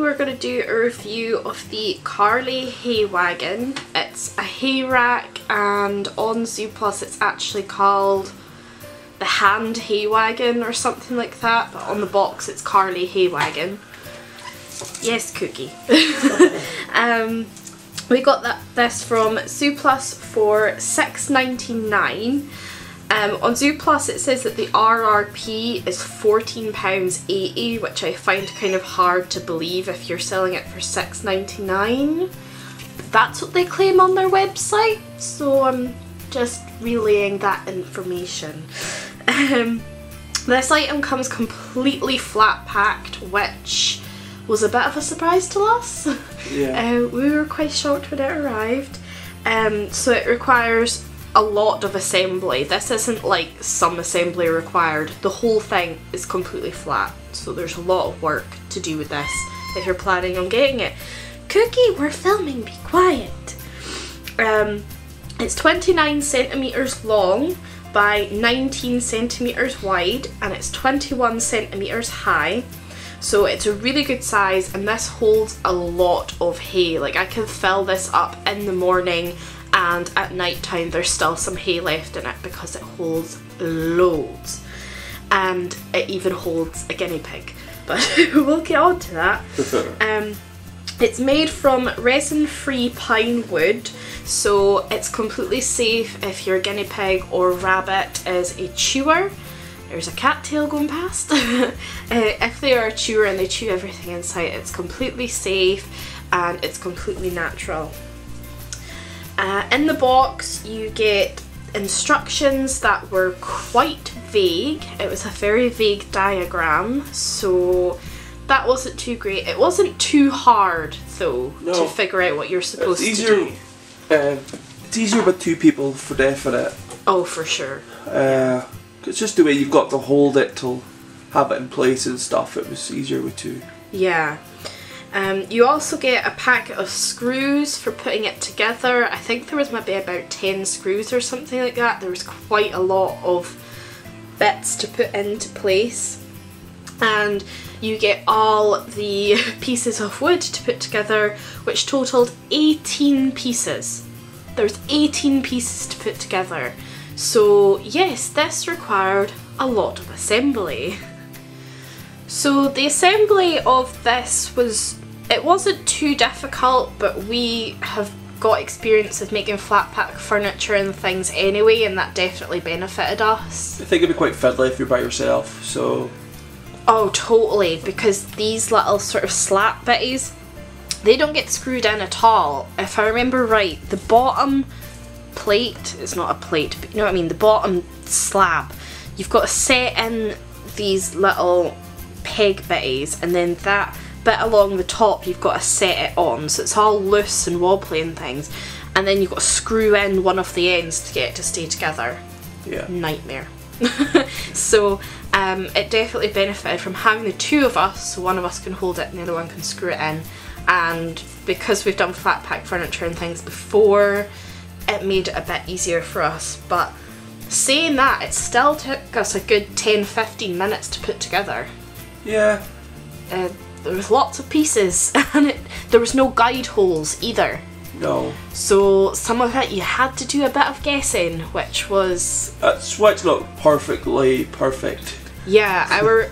we're going to do a review of the Karlie Hay Wagon. It's a hay rack, and on Zooplus it's actually called the Hand Hay Wagon or something like that, but on the box it's Karlie Hay Wagon. Yes, Cookie. We got this from Zooplus for $6.99. On Zooplus it says that the RRP is £14.80, which I find kind of hard to believe if you're selling it for $6.99. That's what they claim on their website, so I'm just relaying that information. This item comes completely flat packed, which was a bit of a surprise to us. Yeah. We were quite shocked when it arrived. So it requires a lot of assembly. This isn't like some assembly required. The whole thing is completely flat, so there's a lot of work to do with this if you're planning on getting it. Cookie, we're filming, be quiet. It's 29 centimeters long by 19 centimeters wide, and it's 21 centimeters high. So it's a really good size, and this holds a lot of hay. Like, I can fill this up in the morning, and at night time there's still some hay left in it because it holds loads. And it even holds a guinea pig, but we'll get on to that. It's made from resin-free pine wood, so it's completely safe if your guinea pig or rabbit is a chewer. There's a cattail going past. If they are a chewer and they chew everything in sight, it's completely safe and it's completely natural. In the box you get instructions that were quite vague. It was a very vague diagram, so that wasn't too great. It wasn't too hard though to figure out what you're supposed to do. It's easier with two people for definite. Oh, for sure. It's just the way you've got to hold it to have it in place and stuff. It was easier with two. Yeah. You also get a packet of screws for putting it together. I think there was maybe about 10 screws or something like that. There was quite a lot of bits to put into place. And you get all the pieces of wood to put together, which totaled 18 pieces. There's 18 pieces to put together. So yes, this required a lot of assembly. So the assembly of this it wasn't too difficult, but we have got experience of making flat pack furniture and things anyway, and that definitely benefited us. I think it'd be quite fiddly if you're by yourself, so... Oh, totally, because these little sort of slat bitties, they don't get screwed in at all. If I remember right, the bottom plate, it's not a plate, but you know what I mean, the bottom slab, you've got to set in these little peg bitties, and then that bit along the top you've got to set it on, so it's all loose and wobbly and things, and then you've got to screw in one of the ends to get it to stay together. Yeah. Nightmare. So it definitely benefited from having the two of us, so one of us can hold it and the other one can screw it in, and because we've done flat pack furniture and things before, it made it a bit easier for us. But saying that, it still took us a good 10-15 minutes to put together. Yeah. There was lots of pieces, and there was no guide holes either. No. So some of it you had to do a bit of guessing, which was... That's why it's not perfectly perfect. Yeah,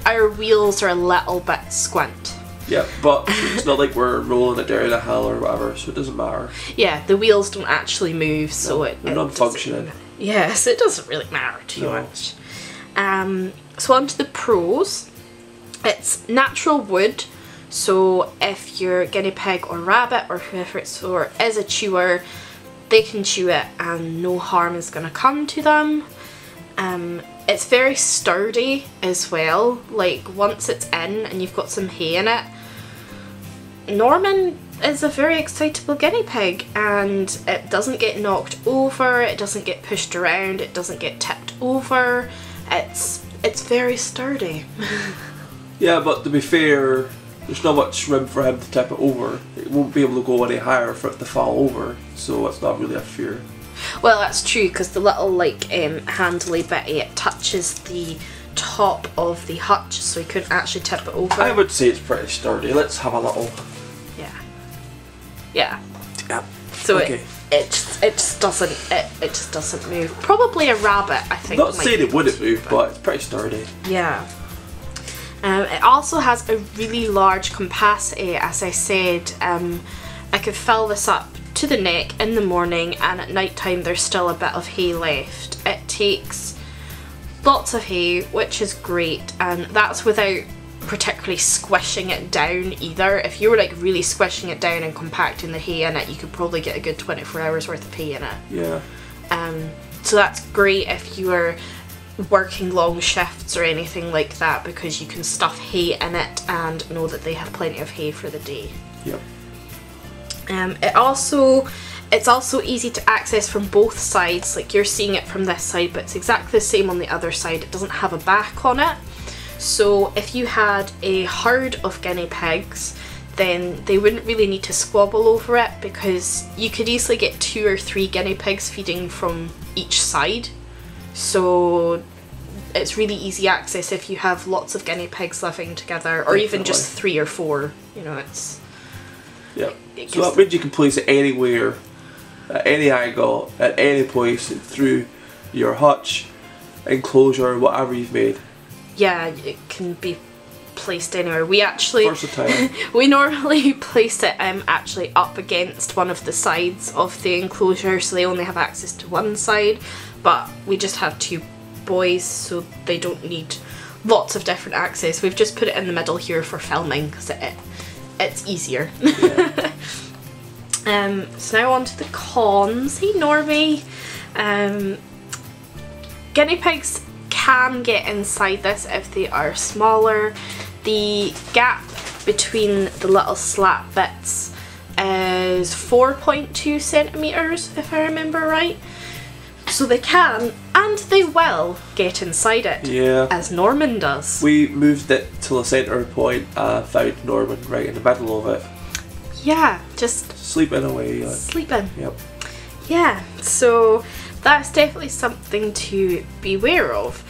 our wheels are a little bit squint. Yeah, but it's not like we're rolling it down a hill or whatever, so it doesn't matter. Yeah, the wheels don't actually move, so they're non-functioning. Yes, it doesn't really matter too much. So on to the pros. It's natural wood, so if your guinea pig or rabbit or whoever it's for is a chewer, they can chew it and no harm is going to come to them. It's very sturdy as well. Like, once it's in and you've got some hay in it, Norman is a very excitable guinea pig, and it doesn't get knocked over, it doesn't get pushed around, it doesn't get tipped over. It's very sturdy. Yeah, but to be fair, there's not much room for him to tip it over. It won't be able to go any higher for it to fall over, so it's not really a fear. Well, that's true, because the little like handly bitty, it touches the top of the hutch, so he couldn't actually tip it over. I would say it's pretty sturdy. Let's have a little. Yeah. Yeah. Yeah. So okay. it just doesn't move. Probably a rabbit, I think. Not saying it wouldn't move, but it's pretty sturdy. Yeah. It also has a really large capacity, as I said. I could fill this up to the neck in the morning, and at night time there's still a bit of hay left. It takes lots of hay, which is great, and that's without particularly squishing it down either. If you were like really squishing it down and compacting the hay in it, you could probably get a good 24 hours worth of hay in it. Yeah. So that's great if you are working long shifts or anything like that, because you can stuff hay in it and know that they have plenty of hay for the day. Yep. It's also easy to access from both sides. Like, you're seeing it from this side, but it's exactly the same on the other side. It doesn't have a back on it. So if you had a herd of guinea pigs, then they wouldn't really need to squabble over it, because you could easily get 2 or 3 guinea pigs feeding from each side. So it's really easy access if you have lots of guinea pigs living together, or even just 3 or 4. You know, it's... Yeah. So that means you can place it anywhere, at any angle, at any place, through your hutch, enclosure, whatever you've made. Yeah, it can be placed anywhere. We actually... Versatile. We normally place it actually up against one of the sides of the enclosure, so they only have access to one side, but we just have 2 boys, so they don't need lots of different access. We've just put it in the middle here for filming, because it's easier. Yeah. So now on to the cons. Hey Normie. Guinea pigs can get inside this if they are smaller. The gap between the little slat bits is 4.2 centimetres, if I remember right. So they can, and they will, get inside it. Yeah. As Norman does. We moved it to the centre point and found Norman right in the middle of it. Yeah, just... sleeping away. Like. Sleeping. Yep. Yeah, so that's definitely something to be aware of.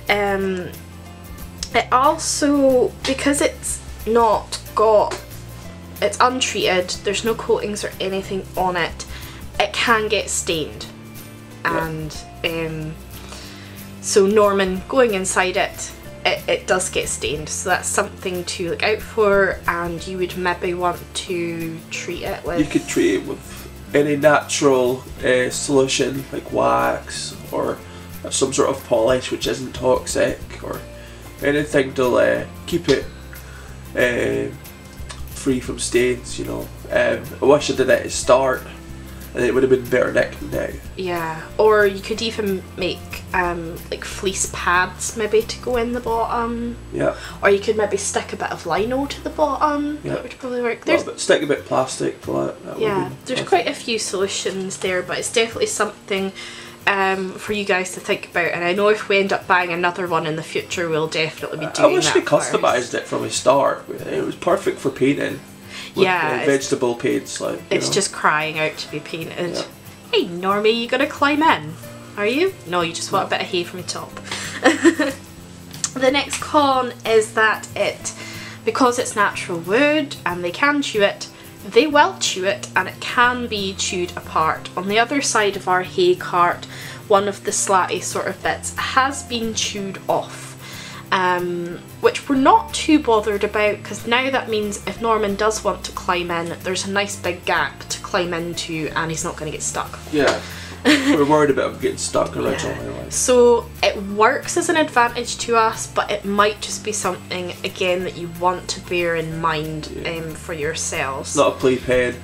It also, because it's untreated, there's no coatings or anything on it, it can get stained. And so Norman going inside it does get stained, so that's something to look out for, and you would maybe want to treat it with... You could treat it with any natural solution, like wax or some sort of polish which isn't toxic, or anything to keep it free from stains, you know. I wish I did it at the start, and it would have been better neck now. Yeah, or you could even make like fleece pads maybe to go in the bottom. Yeah. Or you could maybe stick a bit of lino to the bottom. Yeah. That would probably work. Stick a bit of plastic to that. Yeah, there's quite a few solutions there, but it's definitely something for you guys to think about. And I know if we end up buying another one in the future, we'll definitely be doing that. I wish we customised it from the start. It was perfect for painting. With, yeah, vegetable paints, like it's just crying out to be painted. Yeah. Hey Normie, you gonna climb in? Are you? No, you just want a bit of hay from the top. The next con is that because it's natural wood and they can chew it, they will chew it, and it can be chewed apart. On the other side of our hay cart, one of the slatty sort of bits has been chewed off. Which we're not too bothered about, because now that means if Norman does want to climb in, there's a nice big gap to climb into and he's not going to get stuck. Yeah, we're worried about him getting stuck originally. Yeah. So it works as an advantage to us, but it might just be something, again, that you want to bear in mind for yourselves. Not a playpen.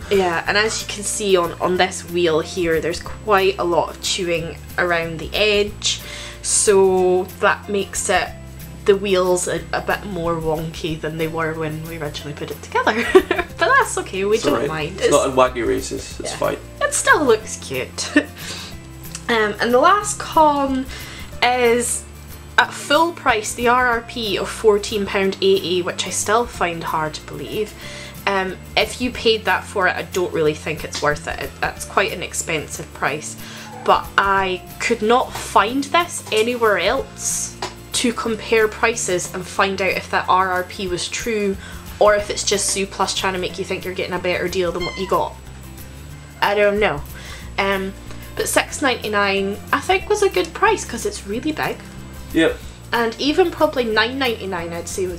Yeah, and as you can see on this wheel here, there's quite a lot of chewing around the edge. So that makes the wheels a bit more wonky than they were when we originally put it together. But that's okay, we don't mind. It's not in wacky races, it's fine. It still looks cute. And the last con is, at full price, the RRP of £14.80, which I still find hard to believe. If you paid that for it, I don't really think it's worth it. That's quite an expensive price. But I could not find this anywhere else to compare prices and find out if that RRP was true, or if it's just Zooplus trying to make you think you're getting a better deal than what you got. I don't know. But $6.99 I think was a good price because it's really big. Yep. And even probably $9.99 I'd say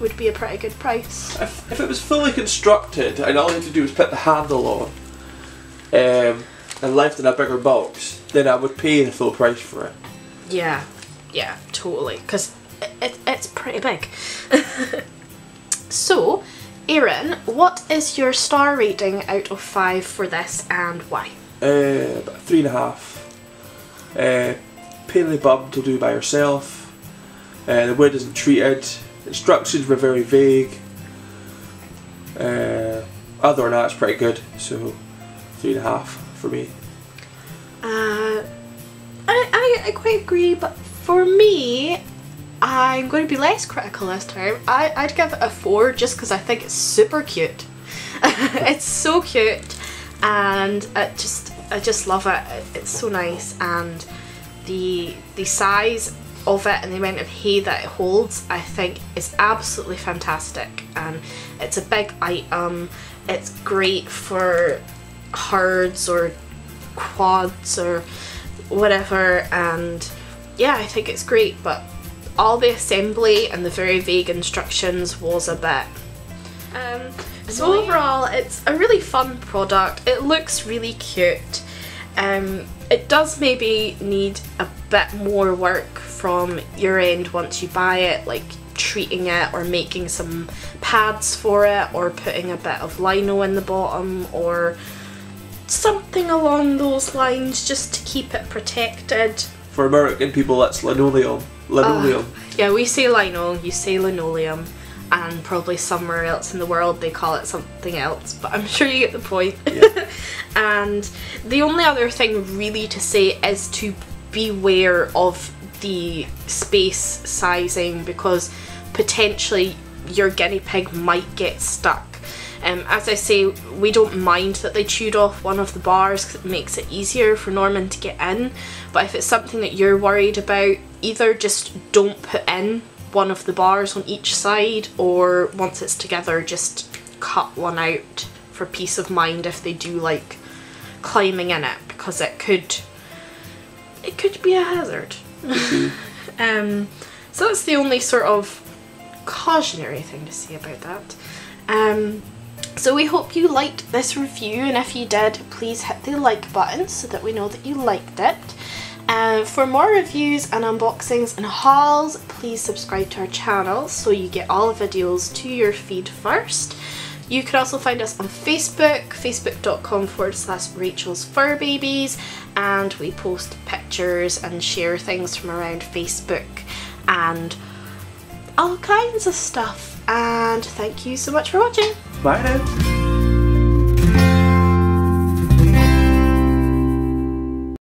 would be a pretty good price. If it was fully constructed and all you had to do was put the handle on and left in a bigger box, then I would pay the full price for it. Yeah, totally, because it's pretty big. So, Aaron, what is your star rating out of 5 for this and why? About 3.5. Painfully bum to do by yourself. The way it isn't treated. Instructions were very vague. Other than that, it's pretty good. So 3.5 for me. I quite agree, but for me, I'm going to be less critical this time. I'd give it a 4 just because I think it's super cute. It's so cute, and I just love it. It's so nice, and the size of it and the amount of hay that it holds, I think, is absolutely fantastic. And it's a big item. It's great for herds or quads or whatever, and yeah, I think it's great, but all the assembly and the very vague instructions was a bit so overall it's a really fun product. It looks really cute. It does maybe need a bit more work from your end once you buy it, like treating it or making some pads for it or putting a bit of lino in the bottom or something along those lines just to keep it protected. For American people, that's linoleum. Yeah, we say lino, you say linoleum, and probably somewhere else in the world they call it something else, but I'm sure you get the point. Yeah. And the only other thing really to say is to beware of the space sizing, because potentially your guinea pig might get stuck. As I say, we don't mind that they chewed off one of the bars because it makes it easier for Norman to get in, but if it's something that you're worried about, either just don't put in one of the bars on each side, or once it's together just cut one out for peace of mind if they do like climbing in it, because it could be a hazard. So that's the only sort of cautionary thing to say about that. So we hope you liked this review, and if you did, please hit the like button so that we know that you liked it. For more reviews and unboxings and hauls, please subscribe to our channel so you get all the videos to your feed first. You can also find us on Facebook, facebook.com/Rachel's Furrbabies, and we post pictures and share things from around Facebook and all kinds of stuff. And thank you so much for watching. Bye now.